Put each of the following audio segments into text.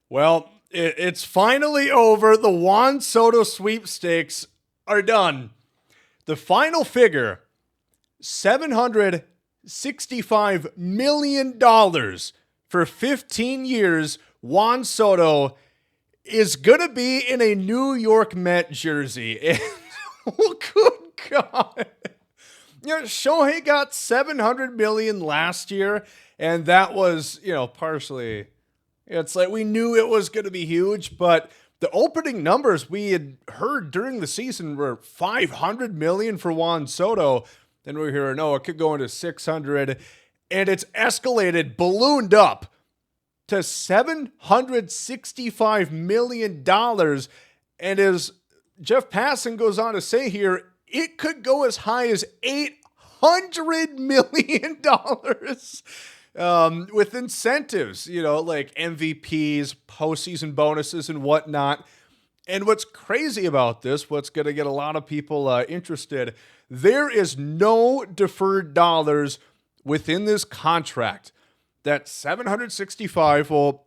Well, it's finally over. The Juan Soto sweepstakes are done. The final figure, $765 million for 15 years. Juan Soto is going to be in a New York Mets jersey. And, oh, good God. Shohei got $700 million last year, and that was, partially. It's like we knew it was going to be huge, but the opening numbers we had heard during the season were $500 million for Juan Soto. Then we hear, no, it could go into 600, and it's escalated, ballooned up to $765 million. And as Jeff Passan goes on to say here, it could go as high as $800 million with incentives, like MVPs, postseason bonuses, and whatnot. And what's crazy about this, what's going to get a lot of people interested, there is no deferred dollars within this contract. That 765, well,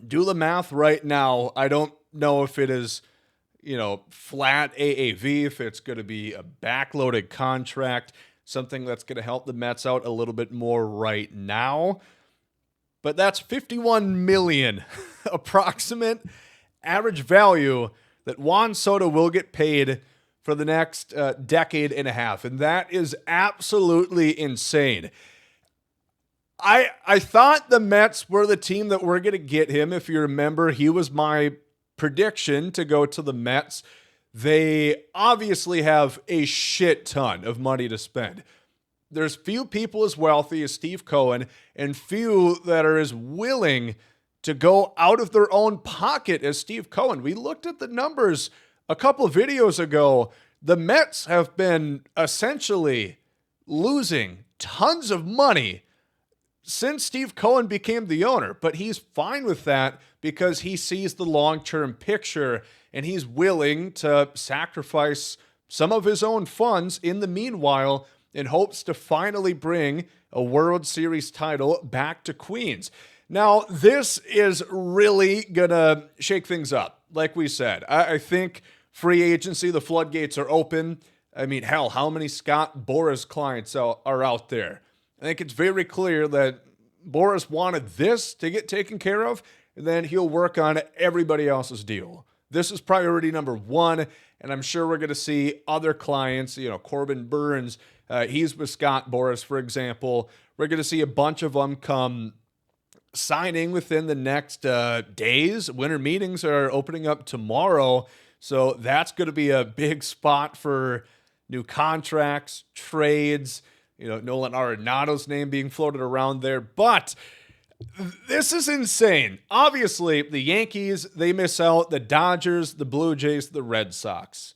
do the math right now. I don't know if it is, flat AAV, if it's going to be a backloaded contract, something that's going to help the Mets out a little bit more right now. But that's $51 million approximate average value that Juan Soto will get paid for the next decade and a half. And that is absolutely insane. I thought the Mets were the team that were going to get him. If you remember, he was my prediction to go to the Mets. They obviously have a shit ton of money to spend. There's few people as wealthy as Steve Cohen and few that are as willing to go out of their own pocket as Steve Cohen. We looked at the numbers a couple of videos ago. The Mets have been essentially losing tons of money since Steve Cohen became the owner, but he's fine with that because he sees the long-term picture and he's willing to sacrifice some of his own funds in the meanwhile in hopes to finally bring a World Series title back to Queens. Now, this is really going to shake things up. Like we said, I think free agency, the floodgates are open. I mean, hell, how many Scott Boras clients are out there? I think it's very clear that Boras wanted this to get taken care of, and then he'll work on everybody else's deal. This is priority number one, and I'm sure we're going to see other clients, Corbin Burns, he's with Scott Boras, for example. We're going to see a bunch of them come signing within the next days. Winter meetings are opening up tomorrow, so that's going to be a big spot for new contracts, trades, Nolan Arenado's name being floated around there. But this is insane. Obviously, the Yankees, they miss out. The Dodgers, the Blue Jays, the Red Sox.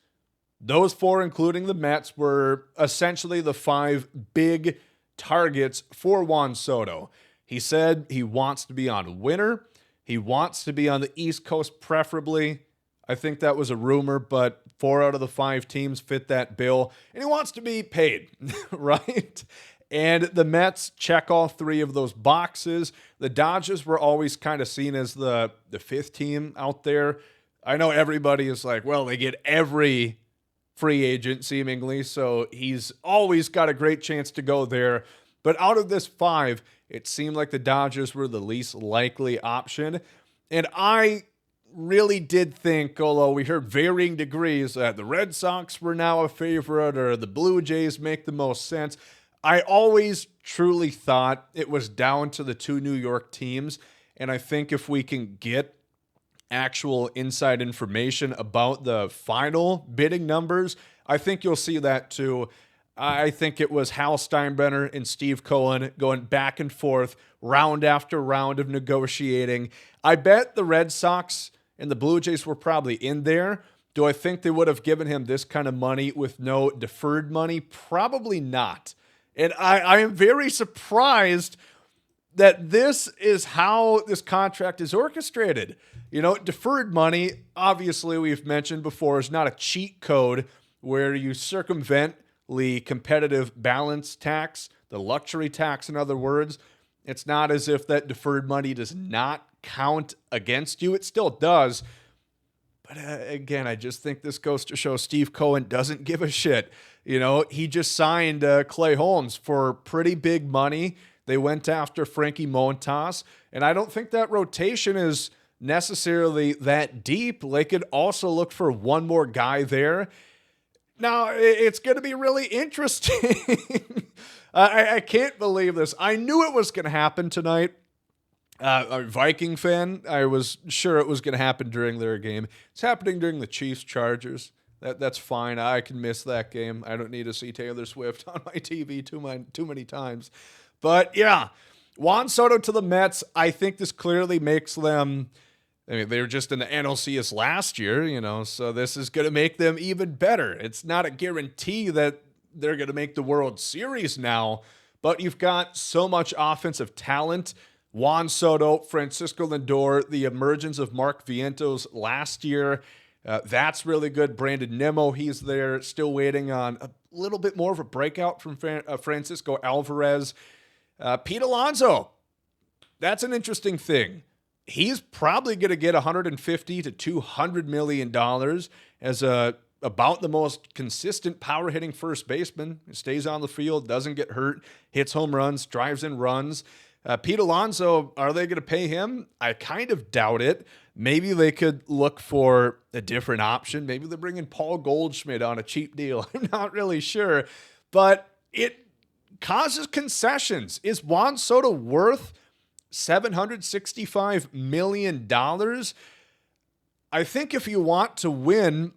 Those four, including the Mets, were essentially the five big targets for Juan Soto. He said he wants to be on winter. He wants to be on the East Coast preferably. I think that was a rumor, but 4 out of the 5 teams fit that bill. And he wants to be paid, right? And the Mets check all 3 of those boxes. The Dodgers were always kind of seen as the 5th team out there. I know everybody is like, well, they get every free agent seemingly, so he's always got a great chance to go there. But out of this 5, it seemed like the Dodgers were the least likely option. And I really did think, although we heard varying degrees, that the Red Sox were now a favorite or the Blue Jays make the most sense. I always truly thought it was down to the 2 New York teams. And I think if we can get actual inside information about the final bidding numbers, I think you'll see that too. I think it was Hal Steinbrenner and Steve Cohen going back and forth, round after round of negotiating. I bet the Red Sox and the Blue Jays were probably in there. Do I think they would have given him this kind of money with no deferred money? Probably not. And I am very surprised that this is how this contract is orchestrated. Deferred money, obviously we've mentioned before, is not a cheat code where you circumvent the competitive balance tax, the luxury tax, in other words. It's not as if that deferred money does not count against you. It still does. But again, I just think this goes to show Steve Cohen doesn't give a shit. You know, he just signed Clay Holmes for pretty big money. They went after Frankie Montas, and I don't think that rotation is necessarily that deep. They could also look for one more guy there. Now, it's going to be really interesting. I can't believe this. I knew it was going to happen tonight. A Viking fan, I was sure it was going to happen during their game. It's happening during the Chiefs-Chargers. That's fine. I can miss that game. I don't need to see Taylor Swift on my TV too many times. But yeah, Juan Soto to the Mets. I think this clearly makes them. I mean, they were just in the NLCS last year, you know, so this is going to make them even better. It's not a guarantee that they're going to make the World Series now, but you've got so much offensive talent. Juan Soto, Francisco Lindor, the emergence of Mark Vientos last year. That's really good. Brandon Nimmo, he's there, still waiting on a little bit more of a breakout from Francisco Alvarez. Pete Alonso, that's an interesting thing. He's probably going to get $150 to $200 million as about the most consistent power hitting first baseman. He stays on the field, doesn't get hurt, hits home runs, drives in runs. Pete Alonso, are they going to pay him? I kind of doubt it. Maybe they could look for a different option. Maybe they bring in Paul Goldschmidt on a cheap deal. I'm not really sure. But it causes concessions. Is Juan Soto worth $765 million? I think if you want to win,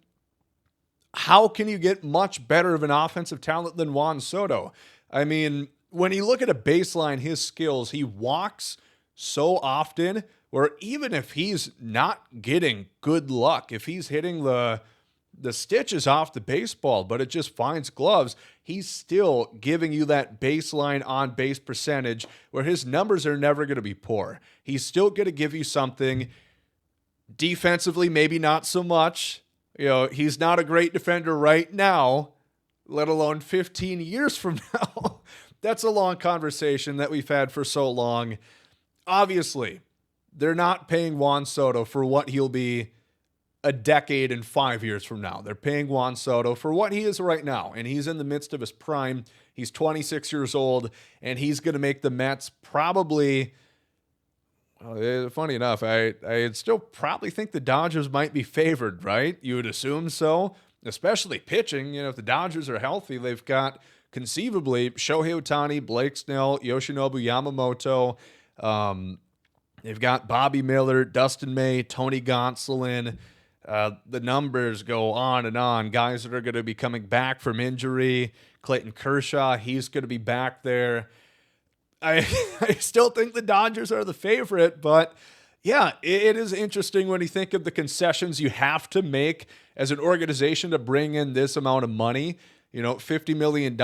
how can you get much better of an offensive talent than Juan Soto? I mean, when you look at a baseline, his skills, he walks so often where even if he's not getting good luck, if he's hitting the stitches off the baseball, but it just finds gloves, he's still giving you that baseline on-base percentage where his numbers are never going to be poor. He's still going to give you something. Defensively, maybe not so much. You know, he's not a great defender right now, let alone 15 years from now. That's a long conversation that we've had for so long. Obviously, they're not paying Juan Soto for what he'll be a decade and 5 years from now. They're paying Juan Soto for what he is right now, and he's in the midst of his prime. He's 26 years old, and he's going to make the Mets probably, well, funny enough, I'd still probably think the Dodgers might be favored, right? You would assume so, especially pitching. You know, if the Dodgers are healthy, they've got conceivably Shohei Ohtani, Blake Snell, Yoshinobu Yamamoto. They've got Bobby Miller, Dustin May, Tony Gonsolin. The numbers go on and on. Guys that are going to be coming back from injury. Clayton Kershaw, he's going to be back there. I still think the Dodgers are the favorite, but yeah, it is interesting when you think of the concessions you have to make as an organization to bring in this amount of money. You know, $50 million.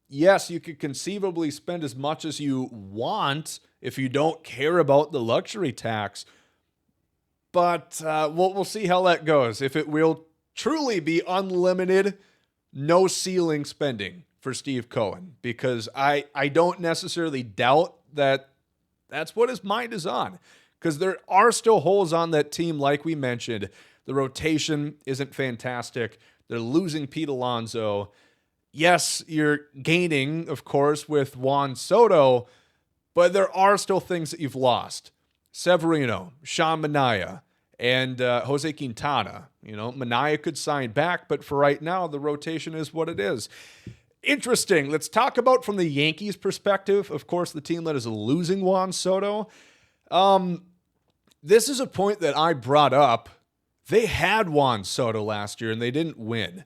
Yes, you could conceivably spend as much as you want if you don't care about the luxury tax. But we'll see how that goes. If it will truly be unlimited, no ceiling spending for Steve Cohen, because I don't necessarily doubt that that's what his mind is on, because there are still holes on that team, like we mentioned. The rotation isn't fantastic. They're losing Pete Alonso. Yes, you're gaining, of course, with Juan Soto, but there are still things that you've lost. Severino, Sean Manaea, and Jose Quintana. You know, Manaea could sign back, but for right now, the rotation is what it is. Interesting. Let's talk about from the Yankees' perspective. Of course, the team that is losing Juan Soto. This is a point that I brought up. They had Juan Soto last year, and they didn't win.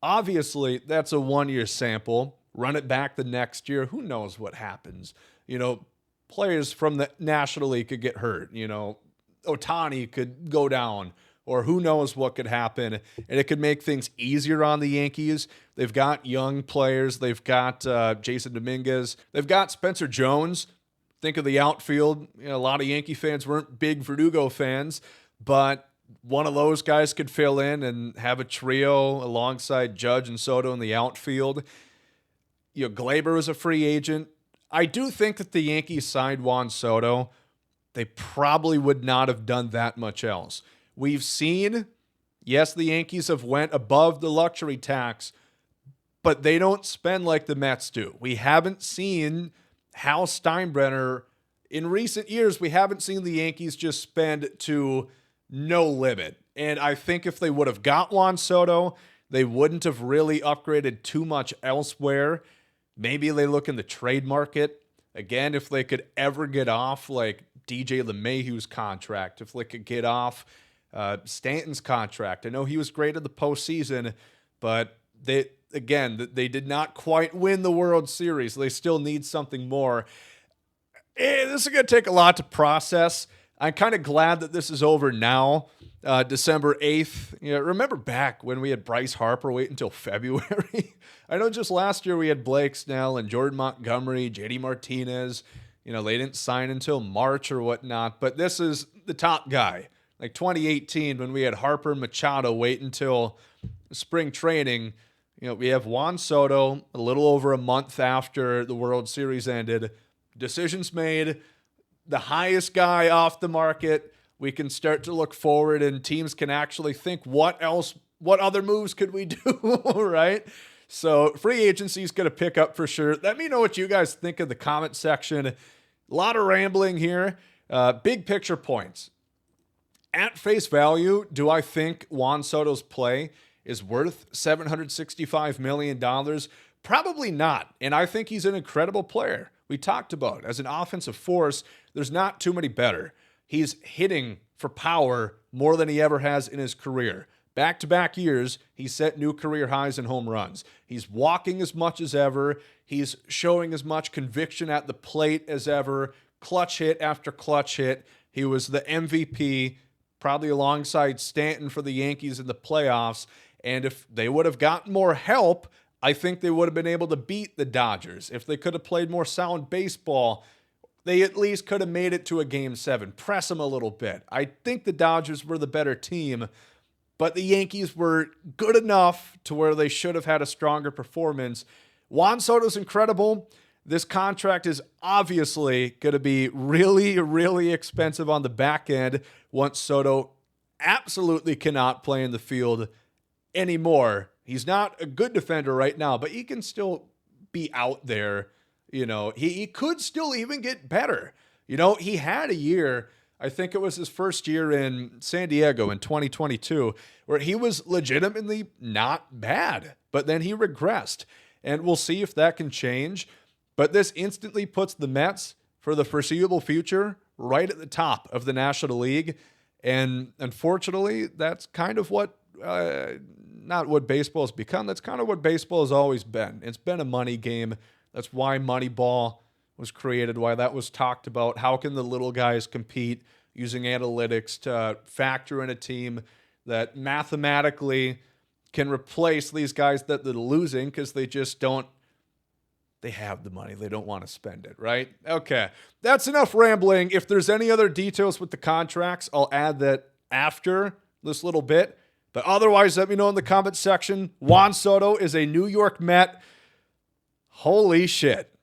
Obviously, that's a one-year sample. Run it back the next year. Who knows what happens? You know, players from the National League could get hurt. You know, Ohtani could go down, or who knows what could happen. And it could make things easier on the Yankees. They've got young players. They've got Jason Dominguez. They've got Spencer Jones. Think of the outfield. You know, a lot of Yankee fans weren't big Verdugo fans, but one of those guys could fill in and have a trio alongside Judge and Soto in the outfield. You know, Glaber is a free agent. I do think that the Yankees signed Juan Soto they probably would not have done that much else. We've seen, yes, the Yankees have went above the luxury tax, but they don't spend like the Mets do. We haven't seen Hal Steinbrenner in recent years. We haven't seen the Yankees just spend to no limit. And I think if they would have got Juan Soto, they wouldn't have really upgraded too much elsewhere. Maybe they look in the trade market. Again, if they could ever get off like DJ LeMahieu's contract, if they could get off Stanton's contract. I know he was great in the postseason, but they did not quite win the World Series. They still need something more. This is going to take a lot to process. I'm kind of glad that this is over now, December 8th. Remember back when we had Bryce Harper wait until February? I know just last year we had Blake Snell and Jordan Montgomery, JD Martinez. They didn't sign until March or whatnot, but this is the top guy. Like 2018 when we had Harper and Machado wait until spring training. We have Juan Soto a little over a month after the World Series ended. Decisions made, the highest guy off the market. We can start to look forward and teams can actually think, what other moves could we do, right? So free agency is going to pick up for sure. Let me know what you guys think in the comment section. A lot of rambling here. Big picture points. At face value, do I think Juan Soto's play is worth $765 million? Probably not. And I think he's an incredible player. We talked about it. As an offensive force, there's not too many better. He's hitting for power more than he ever has in his career. Back-to-back years, he set new career highs in home runs. He's walking as much as ever. He's showing as much conviction at the plate as ever. Clutch hit after clutch hit. He was the MVP, probably alongside Stanton for the Yankees in the playoffs. And if they would have gotten more help, I think they would have been able to beat the Dodgers. If they could have played more sound baseball, they at least could have made it to a Game 7. Press them a little bit. I think the Dodgers were the better team, but the Yankees were good enough to where they should have had a stronger performance. Juan Soto's incredible. This contract is obviously going to be really, really expensive on the back end once Soto absolutely cannot play in the field anymore. He's not a good defender right now, but he can still be out there. He could still even get better. He had a year, I think it was his first year in San Diego in 2022, where he was legitimately not bad, but then he regressed. And we'll see if that can change. But this instantly puts the Mets, for the foreseeable future, right at the top of the National League. And unfortunately, that's kind of what, not what baseball has become. That's kind of what baseball has always been. It's been a money game. That's why Moneyball was created, why that was talked about. How can the little guys compete using analytics to factor in a team that mathematically can replace these guys that they're losing because they just don't, they have the money. They don't want to spend it, right? Okay, that's enough rambling. If there's any other details with the contracts, I'll add that after this little bit. But otherwise, let me know in the comment section. Juan Soto is a New York Met. Holy shit.